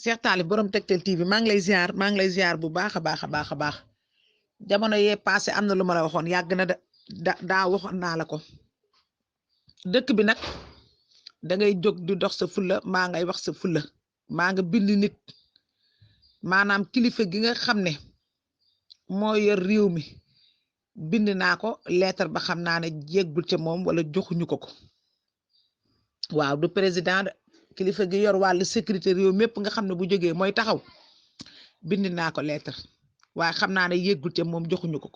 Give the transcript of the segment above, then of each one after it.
Cheikh Talib borom Tektal TV maa ngi lay ziar bu baax a baax jamono yee passé am na lu ma la waxoon yàgg na daa waxoon naa la ko dëkk bi nag da ngay jóg di dox sa fulla maa ngay wax sa fulla maa nga bind nit maanaam kilifa gi nga xam ne moo yor réew mi bind naa ko lettre ba xam naa ne jéggul ca moom wala joxuñu ko waaw du président kilifa gi yor wàllu sécurité réew mépp nga xam ne bu jógee mooy taxaw bind naa ko lettre waaye xam naa ne yéggul ca moom joxuñu ko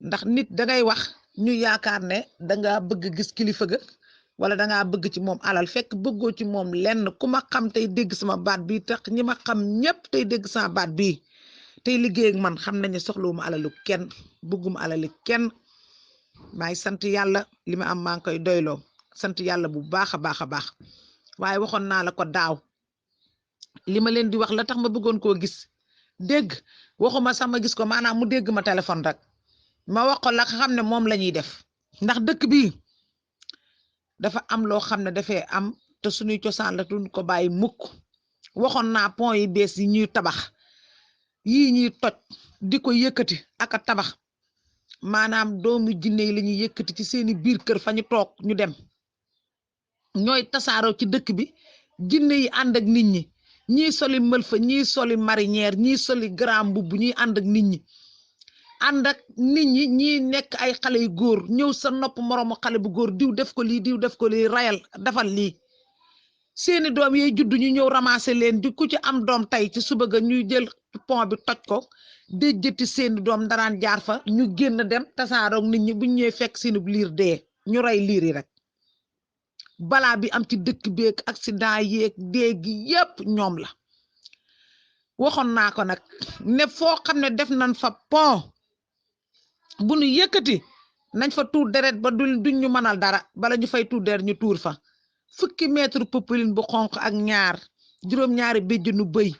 ndax nit dangay wax ñu yaakaar ne danga bëgg gis kilifa ga wala dangaa bëgg ci moom alal fekk bëggoo ci moom lenn ku ma xam tey dégg sama baat bi tax ñi ma xam ñépp tey dégg sama baat bi tey liggéey ak man xam nañu soxlawuma alalu kenn bëgguma alali kenn maay sant yàlla li ma am maa ngi koy doyloo sant yàlla bu baax a baax waaye waxoon naa la ko daaw li ma leen di wax la tax ma bëggoon koo gis dégg waxuma sax ma gis ko maanaam mu dégg ma téléphone rek ma wax ko la xam ne moom la ñuy def ndax dëkk bi dafa am loo xam ne dafay am te suñuy cosaan la duñ ko bàyyi mukk waxoon naa pont yi bees yi ñuy tabax yii ñuy toj di ko yëkkati ak a tabax maanaam doomu jinne yi la ñuy yëkkati ci seeni biir kër fa ñu toog ñu dem ñooy tasaaroo ci dëkk bi jinne yi ànd ak nit ñi ñii soli mëlfa ñii soli marinière ñii soli grand mbubb ñii ànd ak nit ñi ànd ak nit ñi ñii nekk ay xale yu góor ñëw sa nopp moroomu xale bu góor diw def ko lii diw def ko lii rayal dafal lii seeni doom yee judd ñu ñëw ramasser leen di ku ci am doom tey ci suba ga ñuy jël pont bi toj ko déjjati seeni doom daraan jaar fa ñu génn dem tasaaroog nit ñi buñ ñëwee fekk seeni liir dee ñu rey liir yi rek balaa bi am ci dëkk beeg accident yeeg dee gi yépp ñoom la waxoon naa ko nag ne foo xam ne def nañ fa pont bu ñu yëkkati nañ fa tuur deret ba duñ ñu mënal dara bala ñu fay tuur deret ñu tuur fa fukki mètre popeline bu xonq ak ñaar juróom-ñaari béjjënu bëy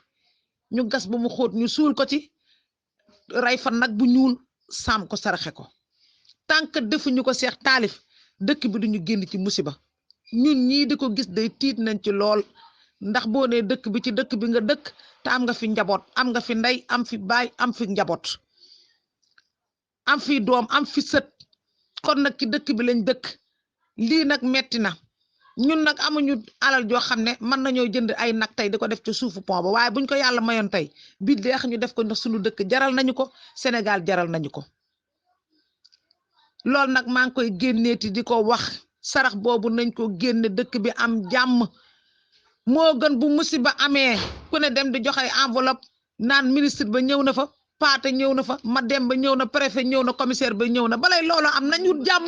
ñu gas ba mu xóot ñu suul ko ci rey fa nag bu ñuul saam ko saraxe ko tànk defuñu ko Seex Taalif dëkk bi duñu génn ci musiba ñun ñii di ko gis day tiit nañ ci lool ndax boo nee dëkk bi ci dëkk bi nga dëkk te am nga fi njaboot am nga fi ndey am fi baay am fi njaboot am fi doom am fi sët kon nag ci dëkk bi lañ dëkk lii nag metti na ñun nag amuñu alal joo xam ne mën nañoo jënd ay nag tey di ko def ci suufu pont ba waaye buñ ko yàlla mayoon tey bii deex ñu def ko ndax suñu dëkk jaral nañu ko Sénégal jaral nañu ko loolu nag maa ngi koy génneeti di ko wax sarax boobu nañ ko génne dëkk bi am jàmm moo gën bu musiba amee ku ne dem di joxe enveloppe naan ministre ba ñëw na fa paate ñëw na fa ma dem ba ñëw na préfet ñëw na commissaire ba ñëw na balay loolu am nañu jàmm